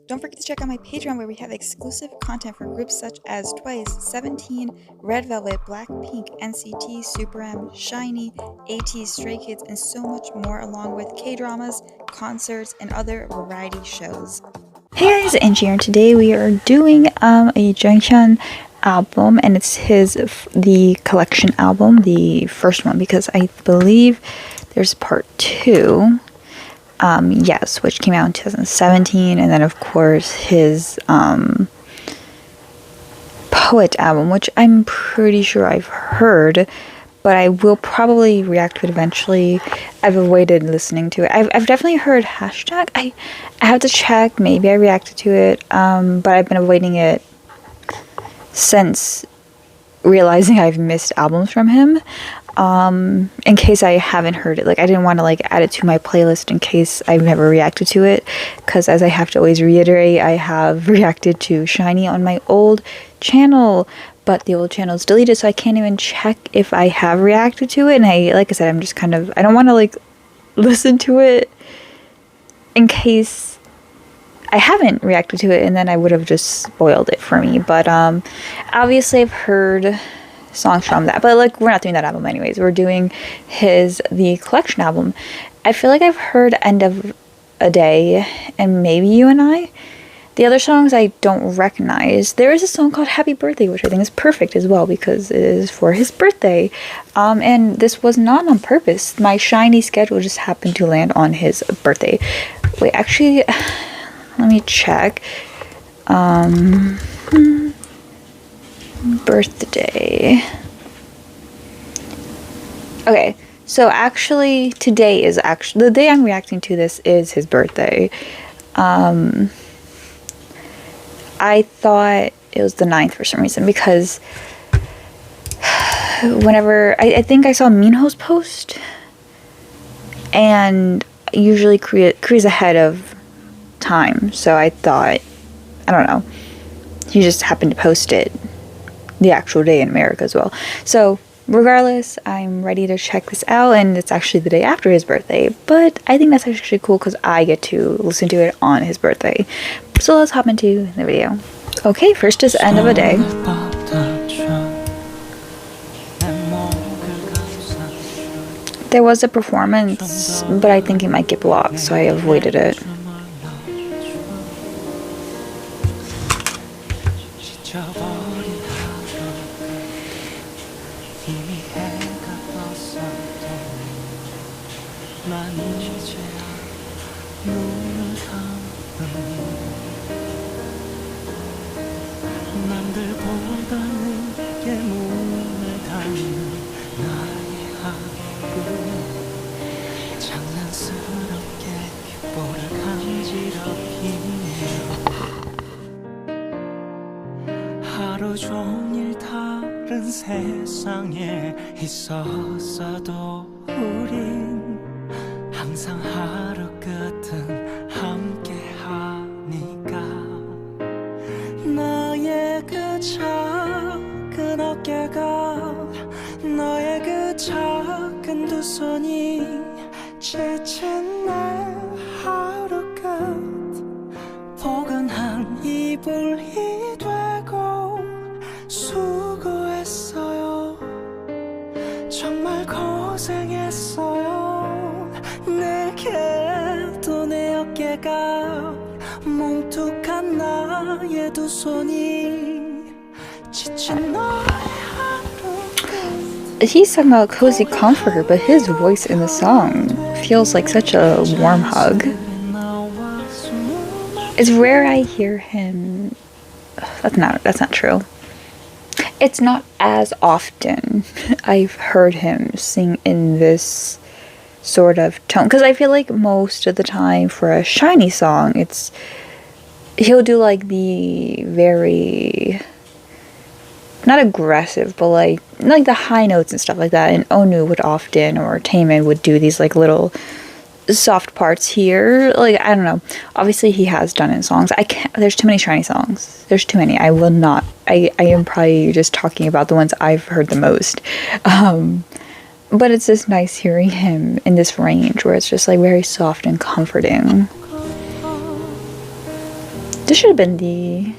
Don't forget to check out my Patreon where we have exclusive content for groups such as Twice, 17, Red Velvet, Blackpink, NCT, Super M, SHINee, AT, Stray Kids, and so much more, along with K-dramas, concerts, and other variety shows. Hey guys, Angie here, and today we are doing a JONGHYUN album, and it's the collection album, the first one, because I believe there's part 2. Yes, which came out in 2017, and then of course his Poet album, which I'm pretty sure I've heard, but I will probably react to it eventually. I've avoided listening to it. I've definitely heard hashtag. I have to check. Maybe I reacted to it, but I've been avoiding it since realizing I've missed albums from him. In case I haven't heard it, like I didn't want to like add it to my playlist in case I've never reacted to it, because as I have to always reiterate, I have reacted to SHINee on my old channel, but the old channel is deleted, so I can't even check if I have reacted to it. And like I said, I'm just kind of, I don't want to like listen to it in case I haven't reacted to it, and then I would have just spoiled it for me. But obviously I've heard songs from that, but like we're not doing that album anyways. We're doing the collection album. I feel like I've heard End of a Day and maybe You and I. The other songs I don't recognize. There is a song called Happy Birthday, which I think is perfect as well because it is for his birthday. And this was not on purpose. My SHINee schedule just happened to land on his birthday. Wait, actually, let me check. Birthday. Okay, so actually today is actually the day I'm reacting to. This is his birthday. I thought it was the 9th for some reason, because whenever I think I saw Minho's post, and usually Korea's ahead of time, so I thought, I don't know, he just happened to post it the actual day in America as well. So regardless, I'm ready to check this out, and it's actually the day after his birthday, but I think that's actually cool because I get to listen to it on his birthday. So let's hop into the video. Okay, first is End of a Day. There was a performance, but I think it might get blocked, so I avoided it. 하루 종일 다른 세상에 있었어도 우린 항상 하루 끝은 함께 하니까 나의 그 작은 어깨가 너의 그 작은 두 손이 지친 내 하루 끝 포근한 이불이 되고 수고했어요. 정말 고생했어요. 내게도 내 어깨가 뭉툭한 나의 두 손이 지친 너의 하루 끝. He's talking about cozy comforter, but his voice in the song feels like such a warm hug. It's rare I hear him. That's not true. It's not as often I've heard him sing in this sort of tone, because I feel like most of the time for a SHINee song, he'll do like the very, not aggressive, but like the high notes and stuff like that. And Onu would often, or Taemin would do these like little soft parts here. Like, I don't know, obviously he has done it in songs. There's too many SHINee songs. There's too many. I am probably just talking about the ones I've heard the most. But it's just nice hearing him in this range where it's just like very soft and comforting. This should have been the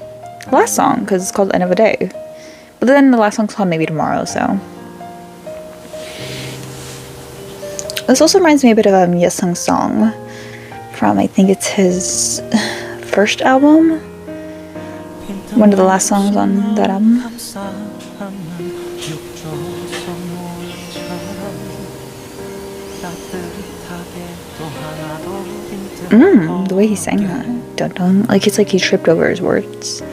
last song because it's called End of a Day. But then the last song's called Maybe Tomorrow, so. This also reminds me a bit of a Yesung's song from, I think it's his first album. One of the last songs on that album. The way he sang that. Dun dun. Like it's like he tripped over his words.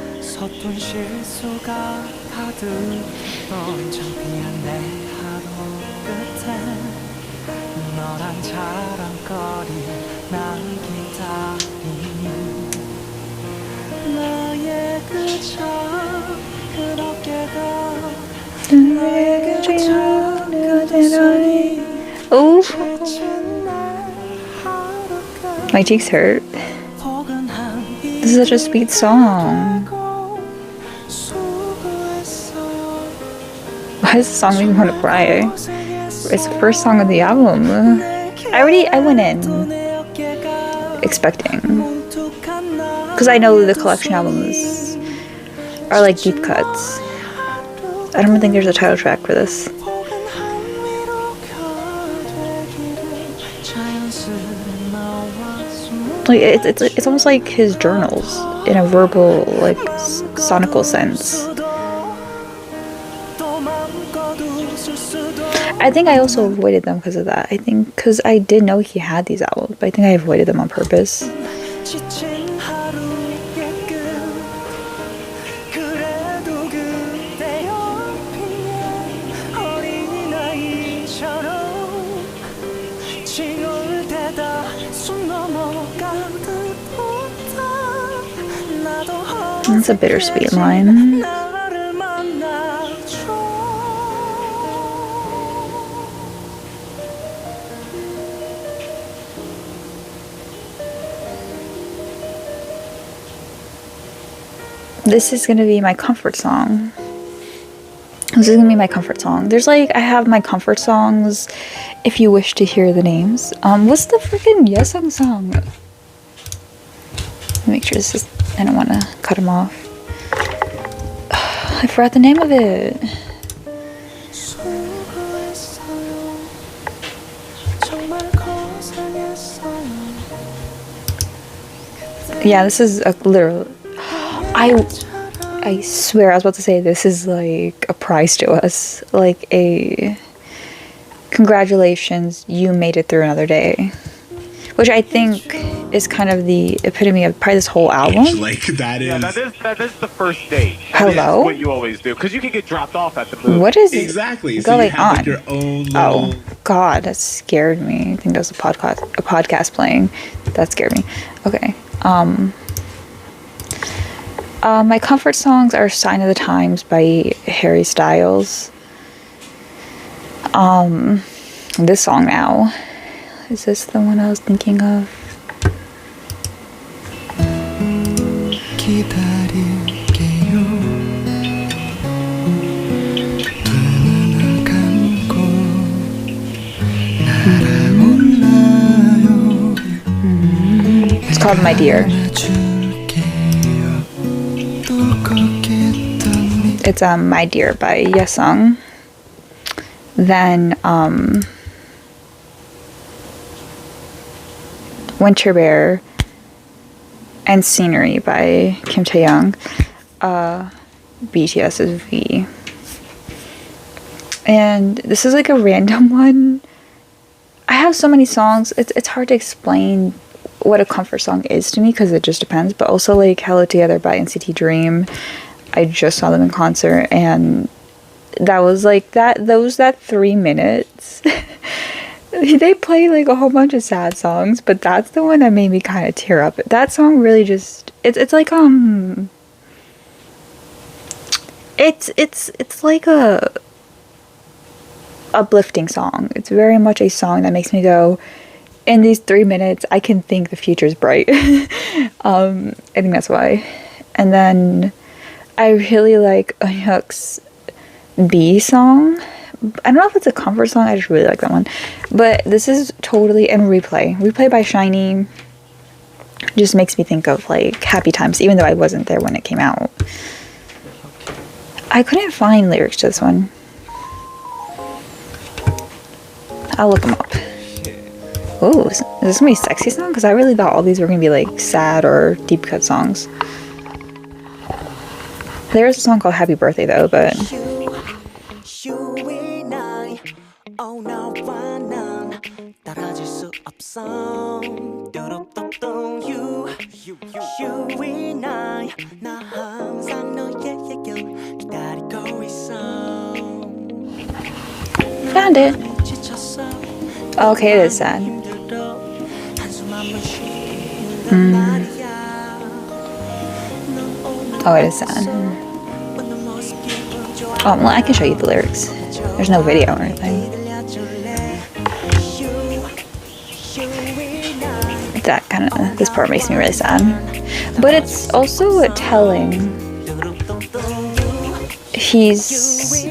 Oh, my cheeks hurt. This is such a sweet song. Why does the song make me want to cry? It's the first song of the album. I went in expecting, because I know the collection albums are like deep cuts. I don't think there's a title track for this. Like it's almost like his journals in a verbal, like sonical sense. I think I also avoided them because of that. I think because I did know he had these albums, but I think I avoided them on purpose. That's a bittersweet line. This is gonna be my comfort song. This is gonna be my comfort song. There's like, I have my comfort songs if you wish to hear the names. What's the freaking Yesung song? Let me make sure this is, I don't want to cut him off. I forgot the name of it. Yeah, this is a literal. I swear I was about to say this is like a prize to us, like a congratulations, you made it through another day, which I think is kind of the epitome of probably this whole album. Like that is. Yeah, that is the first date. Hello? What you always do, because you can get dropped off at the movie. What is exactly going so you have on? Like your own little... Oh God, that scared me. I think that was a podcast playing. That scared me. Okay. My comfort songs are Sign of the Times by Harry Styles. This song now. Is this the one I was thinking of? It's called My Dear. It's My Dear by Yesung. Then Winter Bear and Scenery by Kim Tae-young. BTS's V. And this is like a random one. I have so many songs. It's hard to explain what a comfort song is to me because it just depends. But also like Hello Together by NCT Dream. I just saw them in concert and that was like that 3 minutes. They play like a whole bunch of sad songs, but that's the one that made me kind of tear up. That song really just it's like it's like a uplifting song. It's very much a song that makes me go, in these 3 minutes I can think the future's bright. I think that's why. And then I really like Eunhyuk's B song. I don't know if it's a comfort song, I just really like that one. But this is totally, and Replay by SHINee. Just makes me think of like happy times, even though I wasn't there when it came out. I couldn't find lyrics to this one. I'll look them up. Oh, is this gonna be a sexy song? Because I really thought all these were gonna be like sad or deep cut songs. There's a song called Happy Birthday though, but found it. Okay, it is sad. Oh, it is sad. Oh, well, I can show you the lyrics. There's no video or anything. That kind of, this part makes me really sad. But it's also telling. He's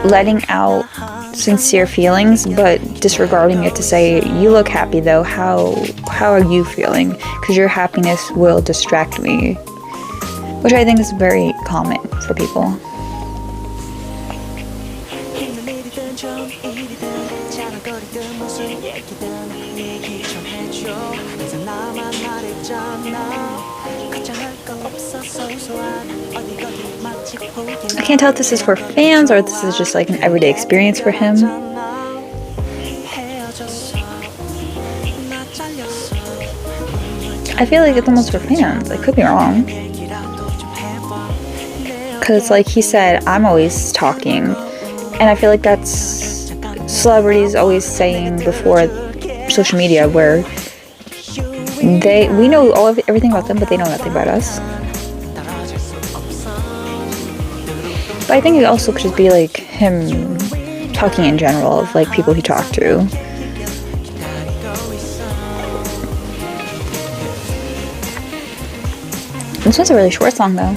letting out sincere feelings, but disregarding it to say, you look happy though, how are you feeling? Because your happiness will distract me. Which I think is very common for people. I can't tell if this is for fans or if this is just like an everyday experience for him. I feel like it's almost for fans. I could be wrong. Because like he said, I'm always talking. And I feel like that's celebrities always saying before social media, where we know everything about them, but they know nothing about us. But I think it also could just be like him talking in general of like people he talked to. This one's a really short song though.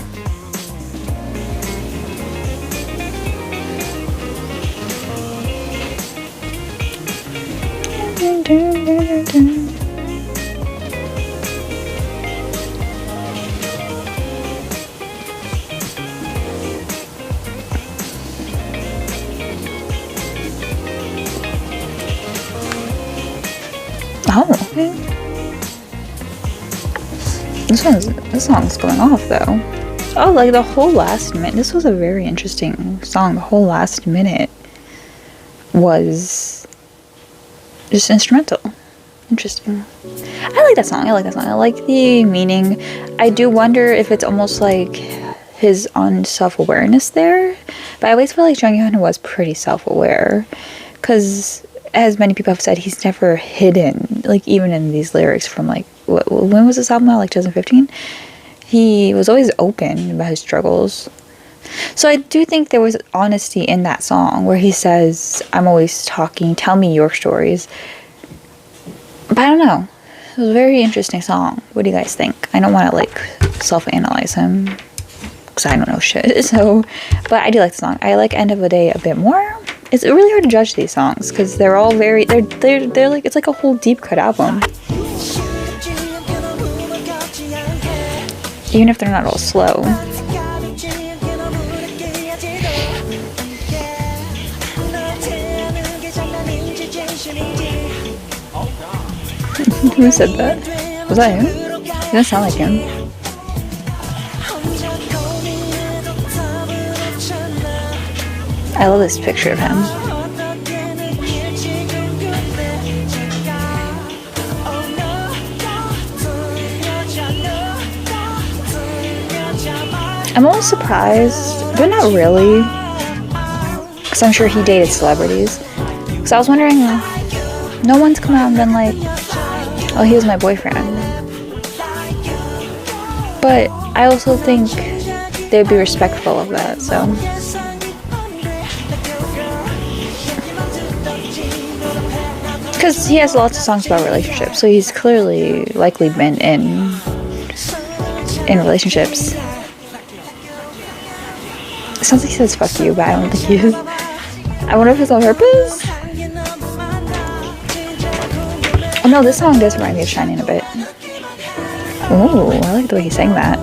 Oh, okay. This song's going off though. Oh, like the whole last minute. This was a very interesting song. The whole last minute was just instrumental. Interesting. I like that song. I like the meaning. I do wonder if it's almost like his own self-awareness there. But I always feel like JONGHYUN was pretty self-aware. Because, as many people have said, he's never hidden. Like, even in these lyrics from, like, when was this album out? Like, 2015? He was always open about his struggles. So I do think there was honesty in that song where he says, I'm always talking, tell me your stories. But I don't know. It was a very interesting song. What do you guys think? I don't want to like self-analyze him because I don't know shit. So, but I do like the song. I like End of the Day a bit more. It's really hard to judge these songs because they're all very, they're like, it's like a whole deep cut album. Even if they're not all slow. Who said that? Was that him? It doesn't sound like him. I love this picture of him. I'm a little surprised, but not really. Because I'm sure he dated celebrities. Because I was wondering, no one's come out and been like, oh, he was my boyfriend. But I also think they'd be respectful of that, so. Because he has lots of songs about relationships, so he's clearly likely been in relationships. It sounds like he says fuck you, but I don't think he is. I wonder if it's on purpose. Oh no, this song does remind me of SHINee a bit. Oh, I like the way he sang that.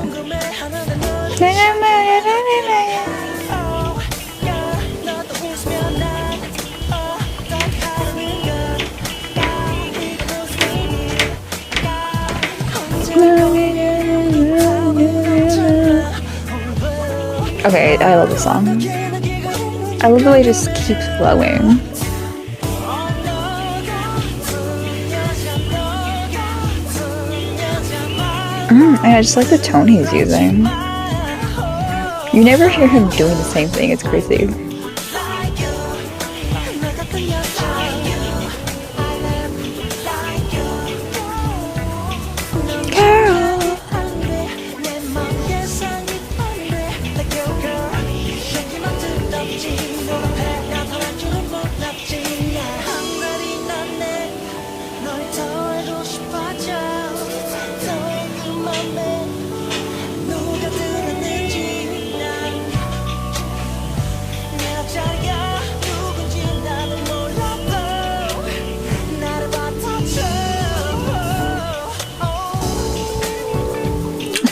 Okay, I love the song. I love the way it just keeps flowing. And I just like the tone he's using. You never hear him doing the same thing, it's crazy.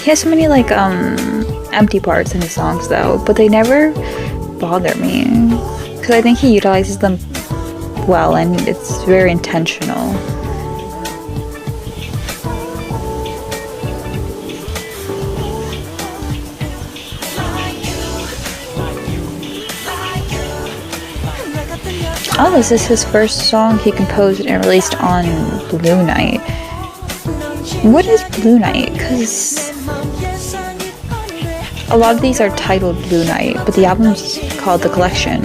He has so many like empty parts in his songs though, but they never bother me because I think he utilizes them well and it's very intentional. Oh, this is his first song he composed and released on Blue Night. What is Blue Night? Because a lot of these are titled Blue Night, but the album's called The Collection.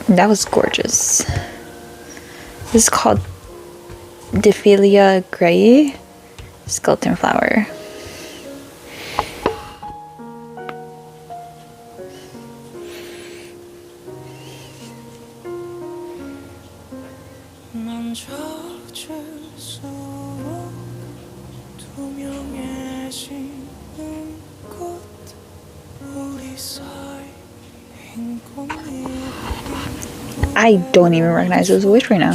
That was gorgeous. This is called Diphilia Grayi, Skeleton Flower. I don't even recognize his voice right now.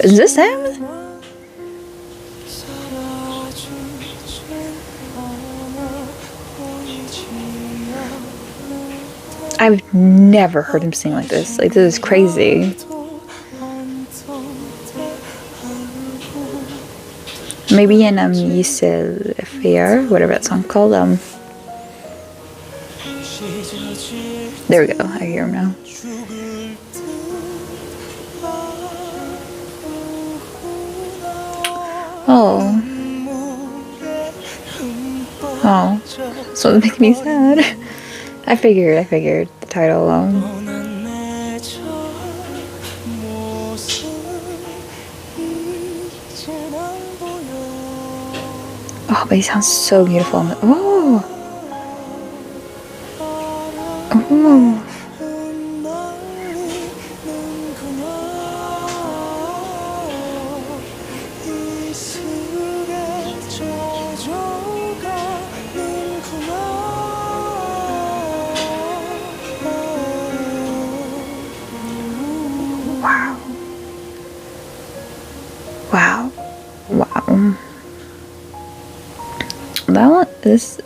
Is this him? I've never heard him sing like this. Like, this is crazy. Maybe in Yisel Fair, whatever that song's called. There we go. I hear him now. Oh. Oh. So it makes me sad. I figured the title alone. Oh, but he sounds so beautiful. Oh. Oh. Wow. Wow. Wow. That one,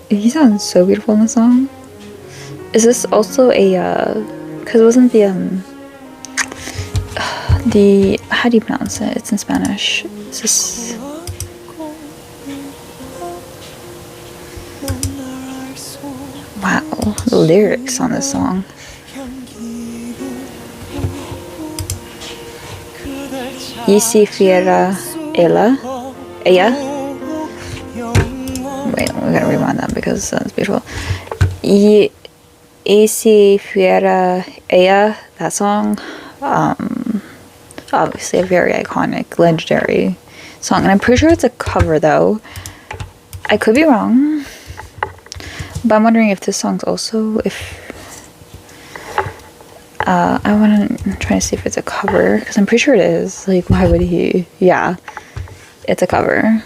he sounds so beautiful in the song. Is this also a, cause wasn't the, how do you pronounce it? It's in Spanish. Is this, wow, the lyrics on this song. Y si fuera ella. Wait, we gotta rewind that because that's beautiful. Y si fuera ella, that song, obviously a very iconic, legendary song, and I'm pretty sure it's a cover though. I could be wrong, but I'm wondering if this song's also, I'm trying to see if it's a cover, because I'm pretty sure it is. Like, why would he? Yeah, it's a cover.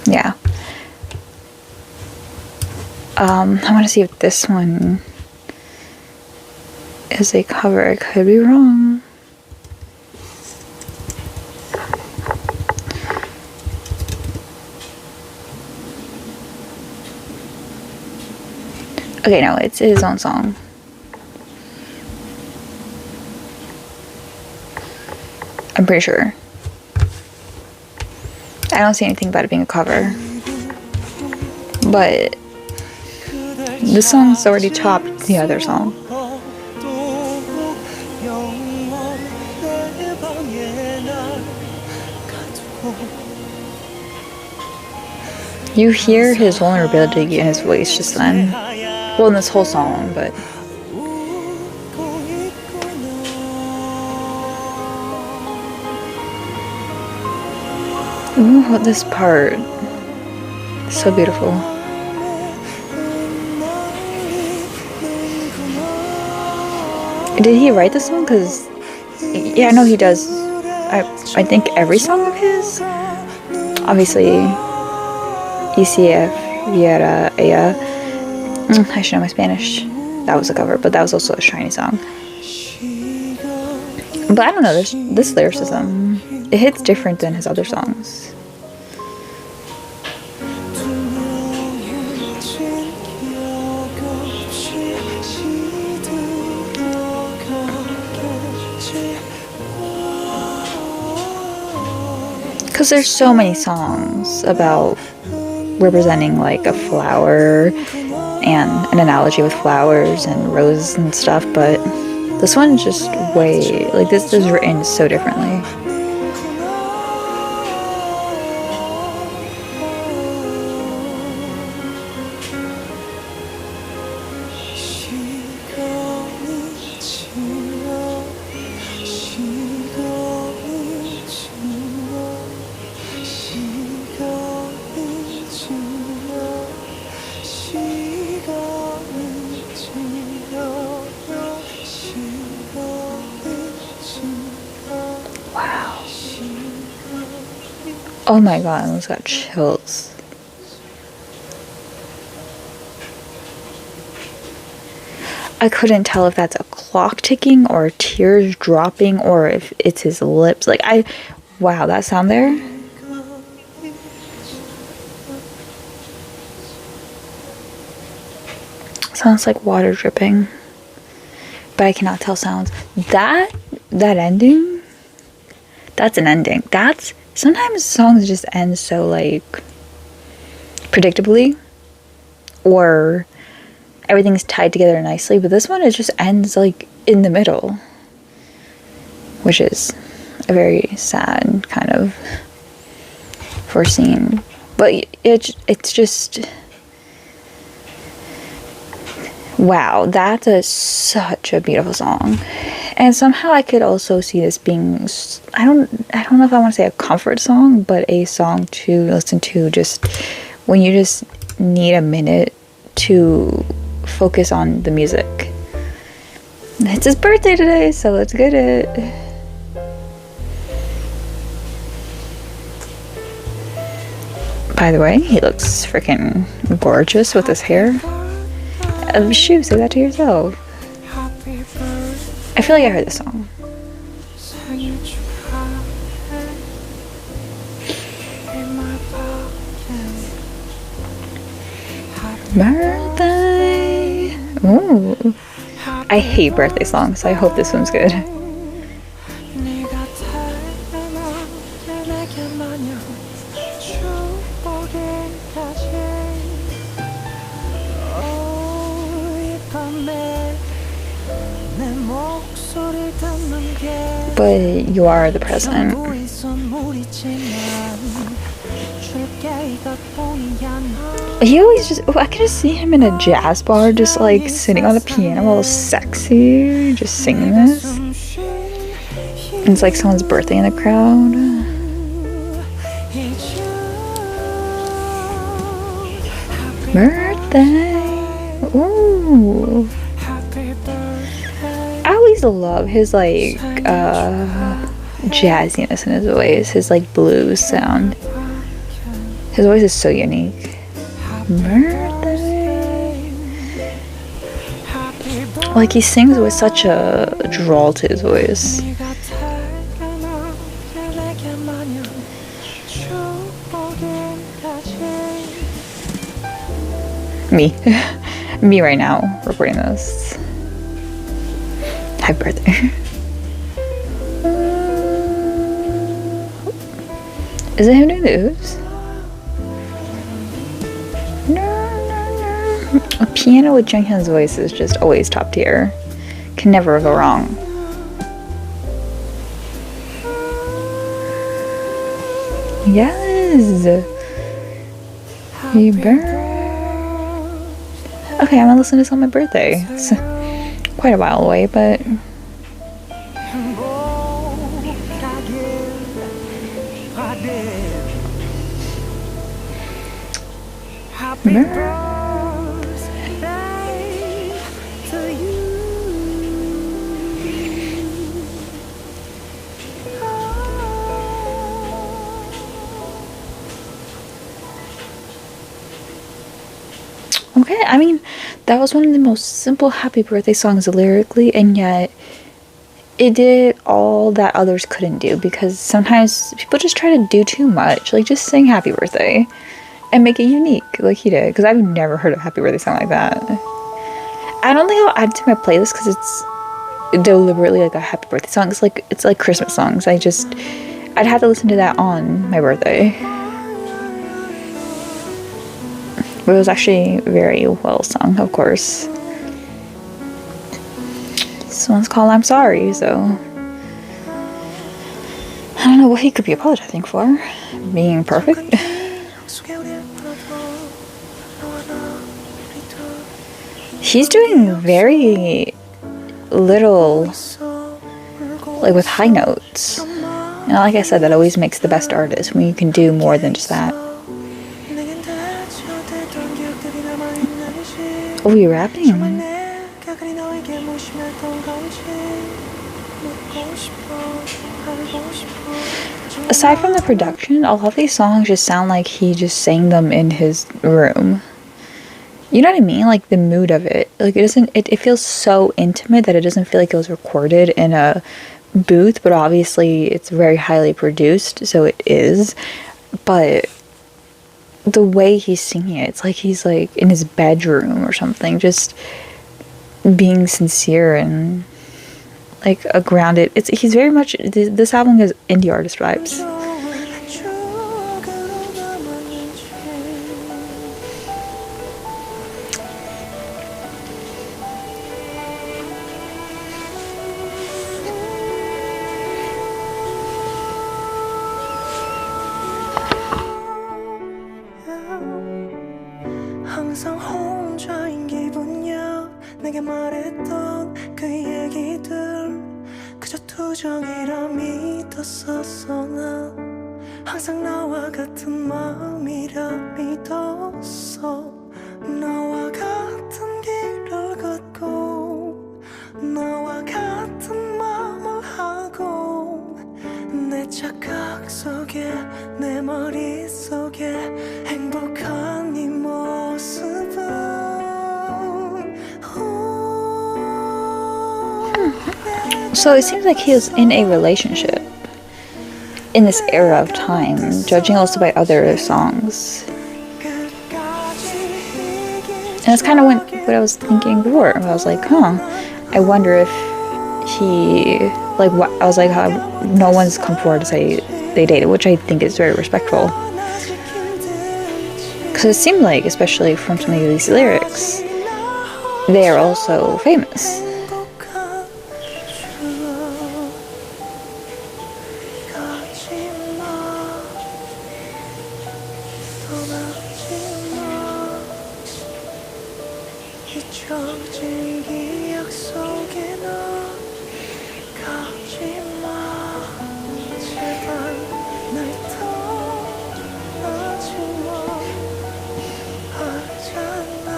Yeah. I want to see if this one is a cover. I could be wrong. Okay, no, it's his own song. I'm pretty sure. I don't see anything about it being a cover. But this song's already topped the other song. You hear his vulnerability in his voice just then. Well, in this whole song, but... Ooh, this part. So beautiful. Did he write the song? Because, yeah, I know he does. I think every song of his. Obviously, ECF, Viera, Ella. I should know my Spanish. That was a cover, but that was also a SHINee song. But I don't know, this lyricism, it hits different than his other songs. Because there's so many songs about representing like a flower and an analogy with flowers and roses and stuff, but this one's just way, like this is written so differently. Oh my god, I almost got chills. I couldn't tell if that's a clock ticking or tears dropping or if it's his lips. Like, wow, that sound there? Sounds like water dripping. But I cannot tell sounds. That ending, that's an ending. Sometimes songs just end so, like, predictably, or everything's tied together nicely, but this one, it just ends, like, in the middle, which is a very sad kind of foreseen, but it's just, wow, that's such a beautiful song. And somehow I could also see this being, I don't know if I want to say a comfort song, but a song to listen to just when you just need a minute to focus on the music. It's his birthday today, so let's get it. By the way, he looks freaking gorgeous with his hair. Shoot, say that to yourself. I feel like I heard this song. Birthday. Ooh. I hate birthday songs, so I hope this one's good. But you are the present. He always just, I can just see him in a jazz bar, just like sitting on the piano all sexy, just singing this. And it's like someone's birthday in the crowd. Birthday. Ooh. I always love his like jazziness in his voice, his like blues sound. His voice is so unique. Birthday. Like, he sings with such a drawl to his voice. Me. Me right now, recording this. Happy birthday. Is it him doing the oops? No. A piano with JONGHYUN's voice is just always top tier. Can never go wrong. Yes! Happy birthday. Okay, I'm gonna listen to this on my birthday. It's quite a while away, but Happy birthday to you. okay, I mean, that was one of the most simple happy birthday songs lyrically, and yet it did all that others couldn't do, because sometimes people just try to do too much. Like, just sing happy birthday and make it unique like he did, because I've never heard a happy birthday song like that. I don't think I'll add it to my playlist because it's deliberately like a happy birthday song. It's like Christmas songs. I'd have to listen to that on my birthday. But it was actually very well sung, of course. This one's called I'm Sorry, so I don't know what he could be apologizing for. Being perfect. He's doing very little, like, with high notes. And like I said, that always makes the best artist, when you can do more than just that. Oh, you're rapping? Aside from the production, a lot of these songs just sound like he just sang them in his room. You know what I mean? Like, the mood of it. Like, it feels so intimate that it doesn't feel like it was recorded in a booth, but obviously it's very highly produced, so it is. But the way he's singing it, it's like he's like in his bedroom or something, just being sincere and like a grounded. He's very much, this album has indie artist vibes. 항상 혼자인 기분이야. 내게 말했던 그 얘기들 그저 투정이라 믿었었어. 난 항상 나와 같은 마음이라 믿었어. 너와 같은 길을 걷고 너와 같은 마음을 하고 내 착각 속에 내 머릿속에 행복한 이 모습은 So it seems like he was in a relationship in this era of time, judging also by other songs. And that's kind of what I was thinking before. I was like, I wonder if he, like, what, I was like, how no one's come forward to say they dated, which I think is very respectful. Because it seemed like, especially from some of these lyrics, they are also famous. 잊혀진 기억 속에 너 가지 마. 제발 날 떠나지 마. 하잖아.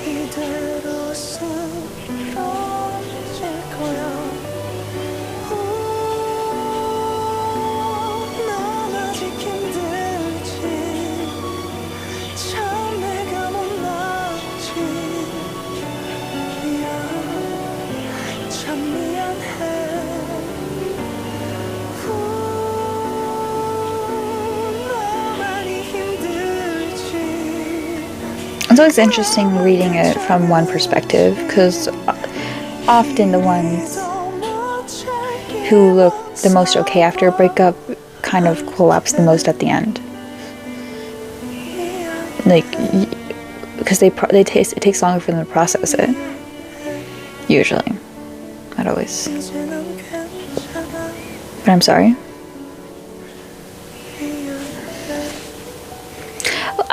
이대로 쓰러질 거야. 난 아직 힘들지. 참 내가 못났지. It's always interesting reading it from one perspective, because often the ones who look the most okay after a breakup kind of collapse the most at the end. Like, because it takes longer for them to process it. Usually. Not always. But I'm sorry.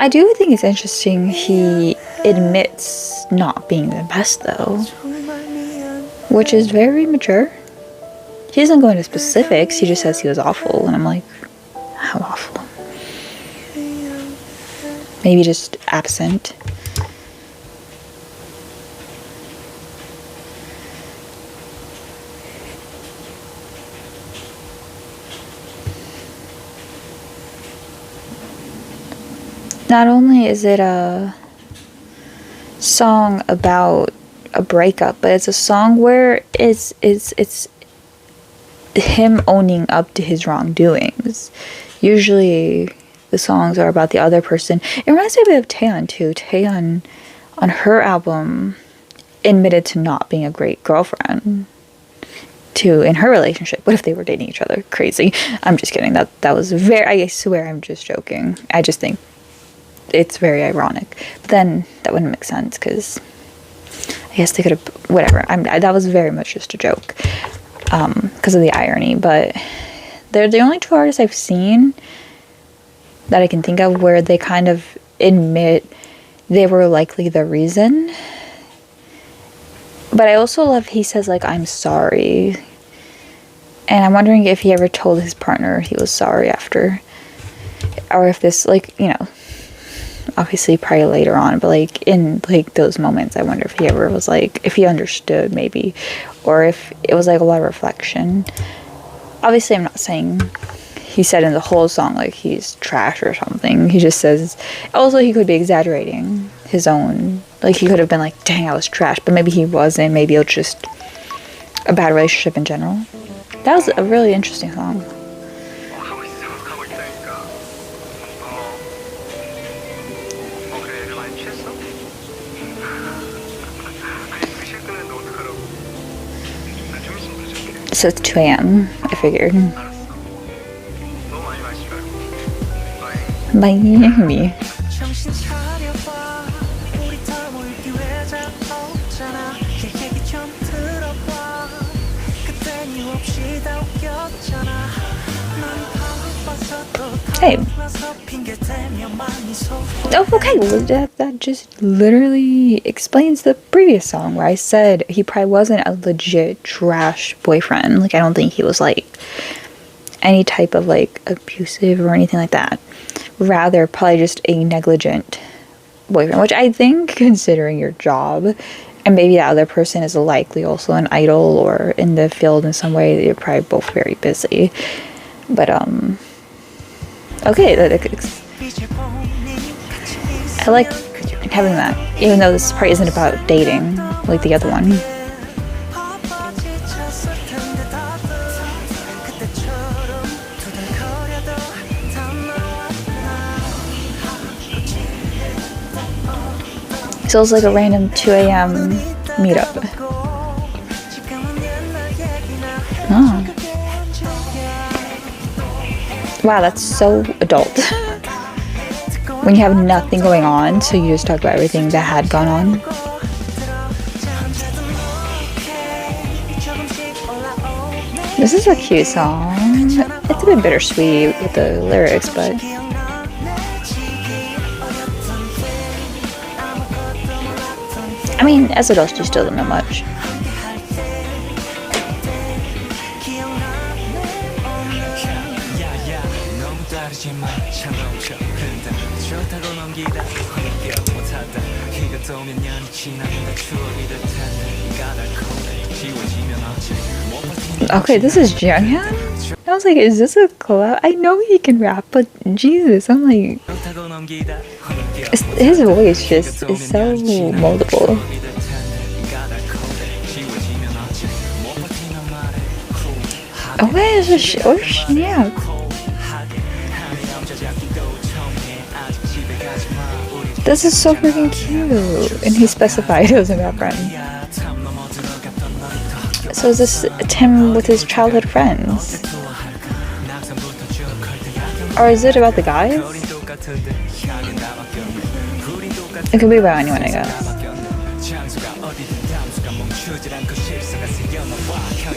I do think it's interesting he admits not being the best, though. Which is very mature. He doesn't go into specifics, he just says he was awful, and I'm like, how awful? Maybe just absent. Not only is it a song about a breakup, but it's a song where it's him owning up to his wrongdoings. Usually the songs are about the other person. It reminds me a bit of Taeyeon too. Taeyeon on her album admitted to not being a great girlfriend in her relationship. What if they were dating each other? Crazy. I'm just kidding. That was very, I swear I'm just joking. I just think it's very ironic. But then that wouldn't make sense, because I guess they could have, whatever. That was very much just a joke, because of the irony. But they're the only two artists I've seen that I can think of where they kind of admit they were likely the reason. But I also love he says, like, I'm sorry. And I'm wondering if he ever told his partner he was sorry after. Or if this, like, you know, obviously probably later on, but like in like those moments, I wonder if he ever was like, if he understood maybe, or if it was like a lot of reflection. Obviously I'm not saying he said in the whole song like he's trash or something. He just says, also he could be exaggerating his own, like he could have been like, dang, I was trash, but maybe he wasn't. Maybe it was just a bad relationship in general. That was a really interesting song. So it's 2 a.m. I figured. Miami. Hey. Oh, okay. Well, that just literally explains the previous song where I said he probably wasn't a legit trash boyfriend. Like, I don't think he was like any type of like abusive or anything like that. Rather, probably just a negligent boyfriend, which I think, considering your job, and maybe that other person is likely also an idol or in the field in some way, you're probably both very busy. But okay, I like having that, even though this part isn't about dating like the other one. So it's like a random 2 a.m. meetup. Oh. Wow, that's so adult. When you have nothing going on, so you just talk about everything that had gone on. This is a cute song. It's a bit bittersweet with the lyrics, but I mean, as adults, you still don't know much. Okay, this is JONGHYUN? I was like, is this a collab? I know he can rap, but Jesus, I'm like, his voice just is so moldable. Oh wait, it's a snap. This is so freaking cute. And he specified it was a male friend. So is this Tim with his childhood friends? Or is it about the guys? It could be about anyone, I guess.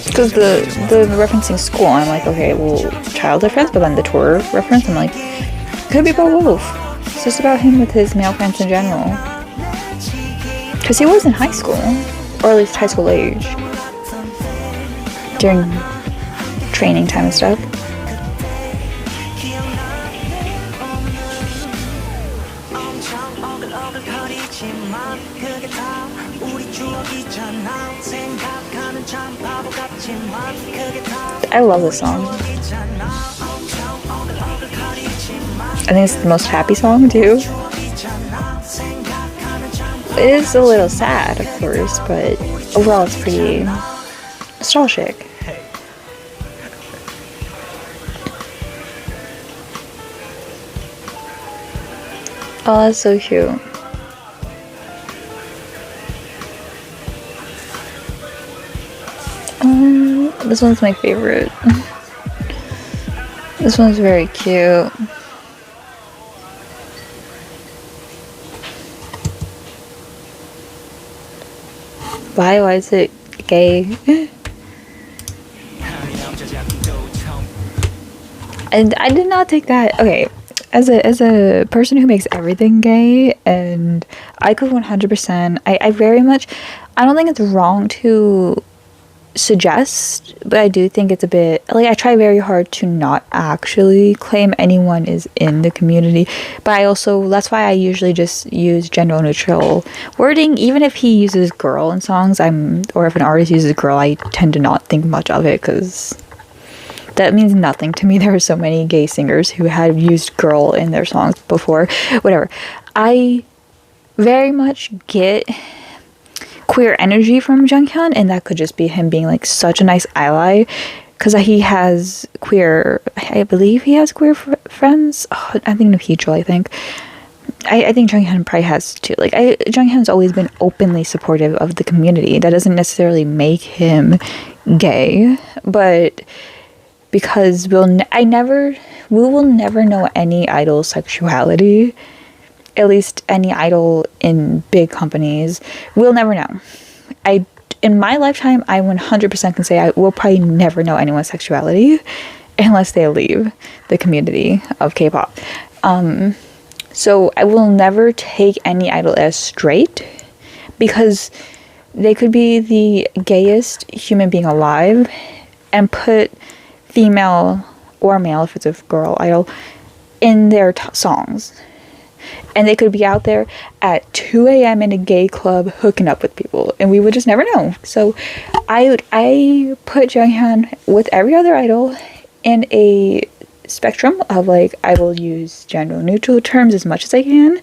Because the referencing school, I'm like, okay, well, childhood friends, but then the tour reference, I'm like, could be about Wolf. It's just about him with his male friends in general. Because he was in high school, or at least high school age, during training time and stuff. I love this song. I think it's the most happy song too. It is a little sad, of course, but overall it's pretty nostalgic. Oh, that's so cute. This one's my favorite. This one's very cute. Why is it gay? And I did not take that. Okay, as a person who makes everything gay, and I could 100%. I very much. I don't think it's wrong to suggest, but I do think it's a bit like I try very hard to not actually claim anyone is in the community, but I also, that's why I usually just use gender neutral wording. Even if he uses girl in songs, or if an artist uses girl, I tend to not think much of it because that means nothing to me. There are so many gay singers who have used girl in their songs before. Whatever. I very much get queer energy from JONGHYUN, and that could just be him being like such a nice ally, because he has queer, I believe he has queer friends. Oh, I'm thinking of Heechul. I think JONGHYUN probably has too. Like, JONGHYUN's always been openly supportive of the community. That doesn't necessarily make him gay, but because we will never know any idol's sexuality. At least any idol in big companies, we'll never know. In my lifetime, I 100% can say I will probably never know anyone's sexuality unless they leave the community of K-pop. So I will never take any idol as straight, because they could be the gayest human being alive and put female or male, if it's a girl idol, in their songs. And they could be out there at 2 a.m. in a gay club hooking up with people, and we would just never know. So I put JONGHYUN with every other idol in a spectrum of, like, I will use gender neutral terms as much as I can,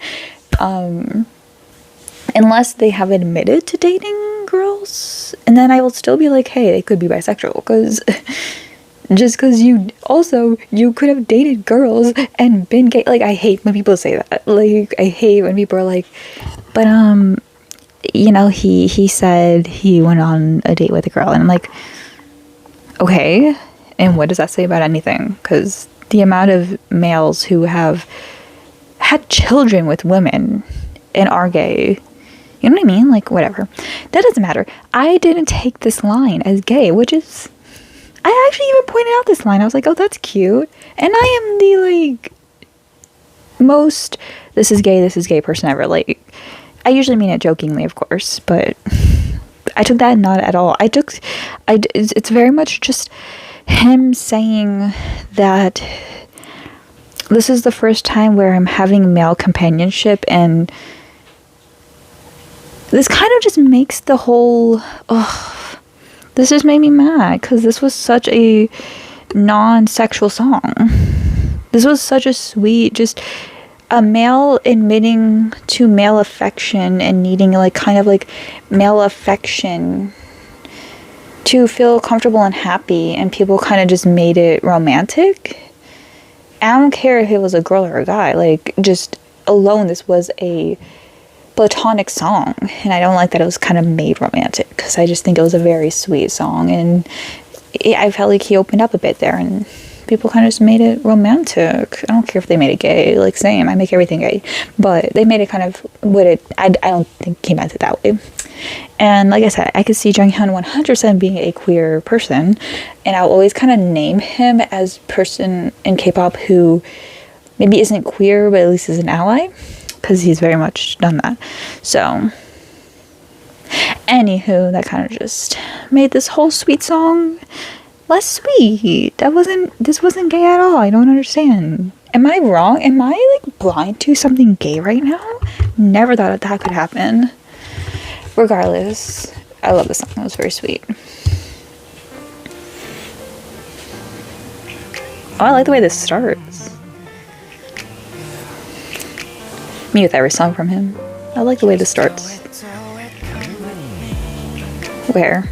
unless they have admitted to dating girls, and then I will still be like, hey, they could be bisexual, because just because you could have dated girls and been gay. Like, I hate when people say that. Like, I hate when people are like, but he said he went on a date with a girl, and I'm like, okay, and what does that say about anything? Because the amount of males who have had children with women and are gay, you know what I mean? Like, whatever, that doesn't matter. I didn't take this line as gay, which is, I actually even pointed out this line. I was like, oh, that's cute. And I am the, like, most this is gay person ever. Like, I usually mean it jokingly, of course, but I took that not at all. It's very much just him saying that this is the first time where I'm having male companionship, and this kind of just makes the whole, this just made me mad, because this was such a non-sexual song. This was such a sweet, just a male admitting to male affection and needing, like, kind of like male affection to feel comfortable and happy, and people kind of just made it romantic. I don't care if it was a girl or a guy, like, just alone, this was a platonic song, and I don't like that it was kind of made romantic, because I just think it was a very sweet song, and I felt like he opened up a bit there, and people kind of just made it romantic. I don't care if they made it gay, like, same, I make everything gay, but they made it kind of what it, I don't think he meant it that way. And like I said, I could see JONGHYUN 100% being a queer person, and I'll always kind of name him as person in K-pop who maybe isn't queer, but at least is an ally, because he's very much done that. So, anywho, that kind of just made this whole sweet song less sweet. This wasn't gay at all. I don't understand. Am I wrong? Am I, like, blind to something gay right now? Never thought that could happen. Regardless, I love this song. It was very sweet. Oh, I like the way this starts. Me with every song from him. I like the way this starts. Where?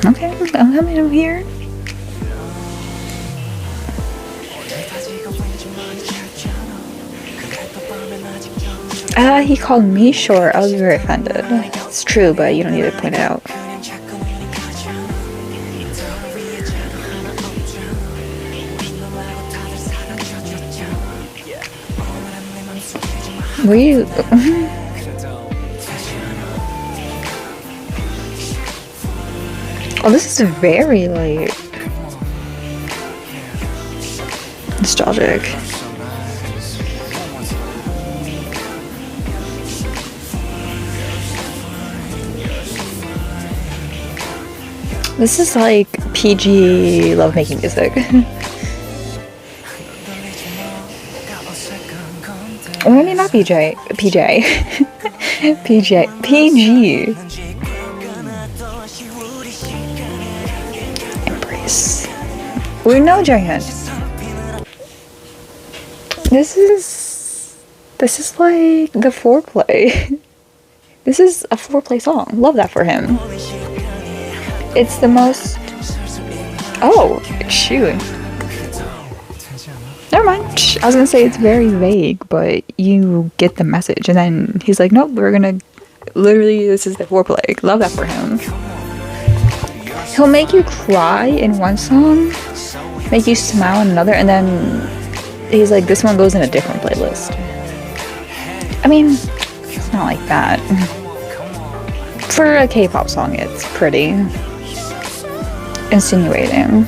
Okay, I'm coming over here. He called me short. I was very offended. It's true, but you don't need to point it out. Were you? Oh, this is very, like, nostalgic. This is like PG lovemaking music. Or maybe not PJ. PG. Embrace. We know JONGHYUN. This is like the foreplay. This is a foreplay song. Love that for him. It's the most... Oh, shoot. Never mind. I was gonna say it's very vague, but you get the message. And then he's like, nope, we're gonna... Literally, this is the foreplay. Love that for him. He'll make you cry in one song, make you smile in another, and then he's like, this one goes in a different playlist. I mean, it's not like that. For a K-pop song, it's pretty insinuating.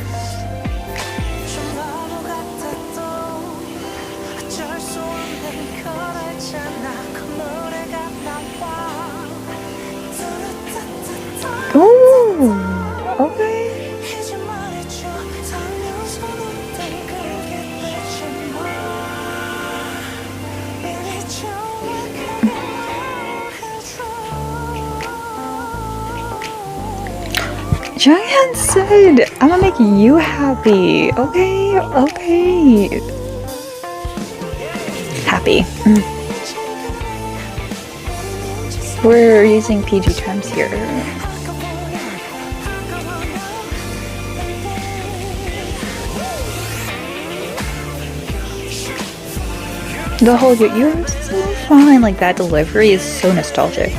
Ooh, okay. JONGHYUN said, I'm gonna make you happy. Okay, okay. Happy. We're using PG terms here. The whole you're so fine, like that delivery is so nostalgic.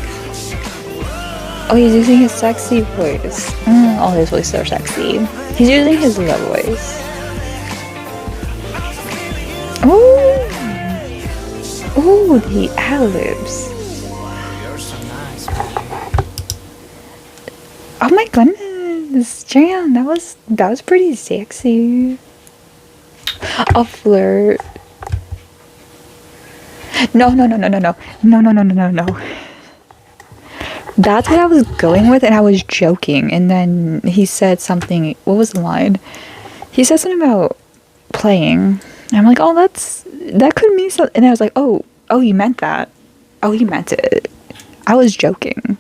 Oh, he's using his sexy voice. All his voices are sexy. He's using his low voice. Oh, oh, the ad-libs. Oh my goodness, Jan, that was pretty sexy. A flirt. No. That's what I was going with, and I was joking. And then he said something. What was the line? He said something about playing. And I'm like, oh, that could mean something. And I was like, oh, you meant that. Oh, you meant it. I was joking.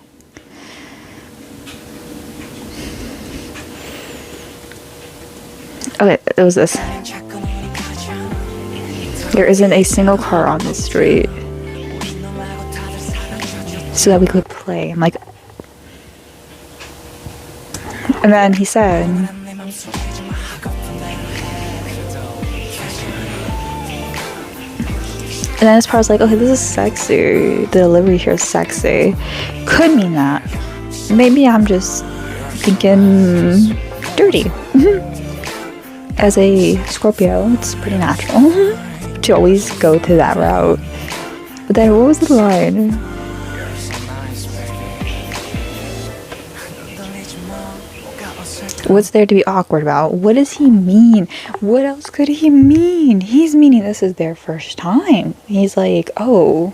Okay, it was this. There isn't a single car on this street. So that we could play. I'm like... And then he said... And then this part was like, okay, this is sexy. The delivery here is sexy. Could mean that. Maybe I'm just thinking dirty. As a Scorpio, it's pretty natural to always go to that route. But then what was the line? What's there to be awkward about? What does he mean? What else could he mean? He's meaning this is their first time. He's like, oh,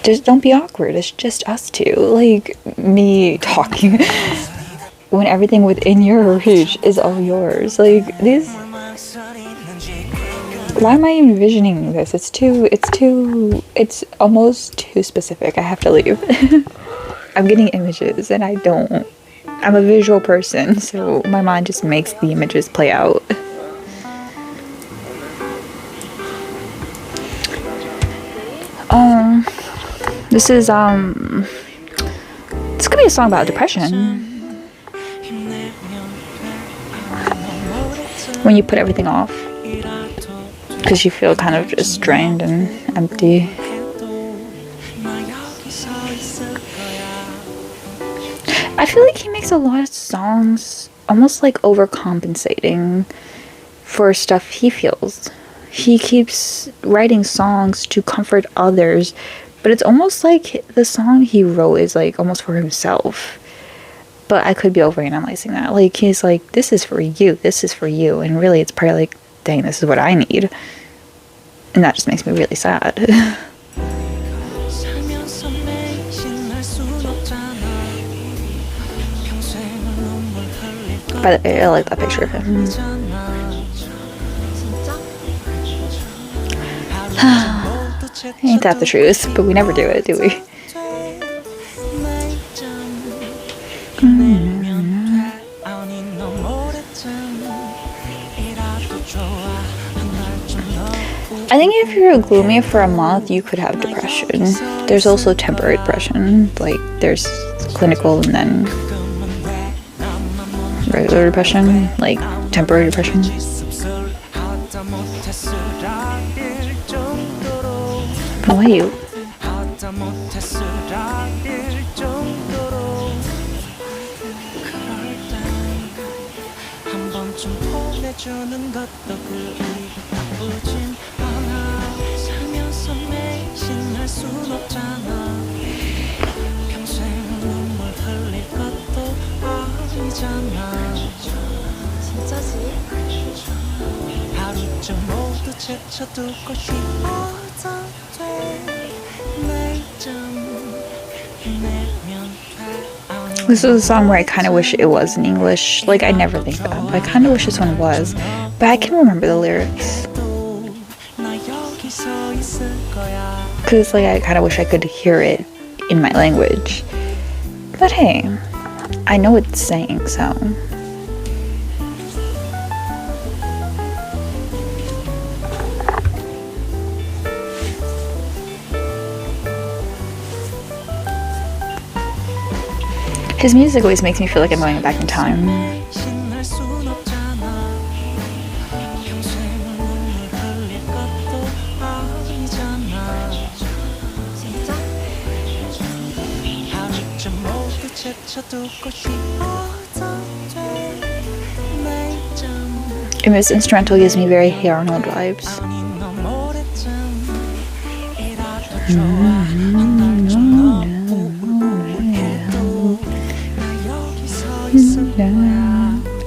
just don't be awkward. It's just us two. Like, me talking when everything within your reach is all yours. Like, these... Why am I envisioning this? It's almost too specific. I have to leave. I'm getting images and I'm a visual person, so my mind just makes the images play out. This is it's gonna be a song about depression. When you put everything off because you feel kind of just drained and empty. I feel like he makes a lot of songs almost like overcompensating for stuff he feels. He keeps writing songs to comfort others, but it's almost like the song he wrote is like almost for himself. But I could be overanalyzing that. Like, he's like, this is for you, and really it's probably like, dang, this is what I need. And that just makes me really sad. By the way, I like that picture of him. Ain't that the truth? But we never do it, do we? I think if you're gloomy for a month, you could have depression. There's also temporary depression. Like, there's clinical and then regular depression, like temporary depression. Why you? This is a song where I kind of wish it was in English. Like, I never think that, but I kind of wish this one was. But I can remember the lyrics. Because, like, I kind of wish I could hear it in my language. But hey, I know what it's saying, so... His music always makes me feel like I'm going back in time. And this instrumental gives me very Hey Arnold vibes.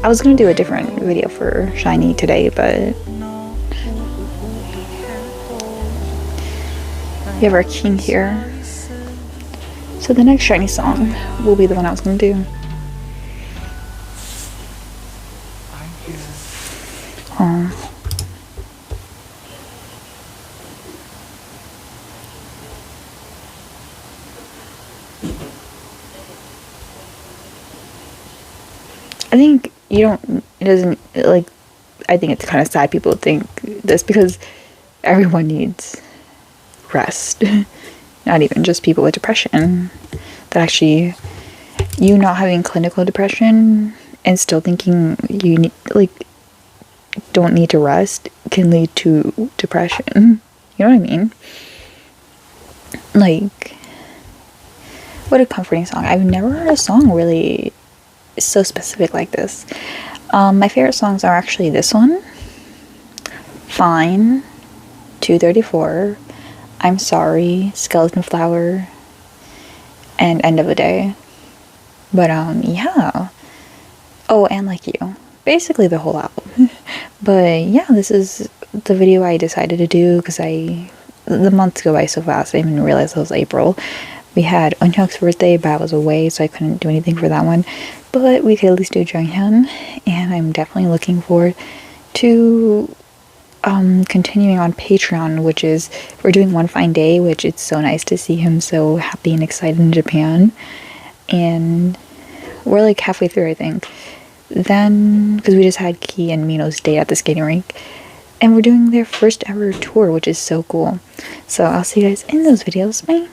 I was gonna do a different video for SHINee today, but we have our king here. So the next SHINee song will be the one I was gonna do. I think you don't, it doesn't, like, I think it's kind of sad people think this because everyone needs rest. Not even just people with depression. That actually, you not having clinical depression and still thinking you need, like, don't need to rest can lead to depression. You know what I mean? Like, what a comforting song. I've never heard a song really so specific like this. My favorite songs are actually this one, Fine, 234, I'm Sorry, Skeleton Flower, and End of the Day. But yeah. Oh, and Like You. Basically the whole album. But yeah, this is the video I decided to do because the months go by so fast. I didn't even realize it was April. We had Eunhyuk's birthday, but I was away, so I couldn't do anything for that one. But we could at least do JONGHYUN, and I'm definitely looking forward to continuing on Patreon, which is, we're doing One Fine Day, which it's so nice to see him so happy and excited in Japan. And we're like halfway through, I think. Then, because we just had Key and Mino's date at the skating rink, and we're doing their first ever tour, which is so cool. So I'll see you guys in those videos. Bye!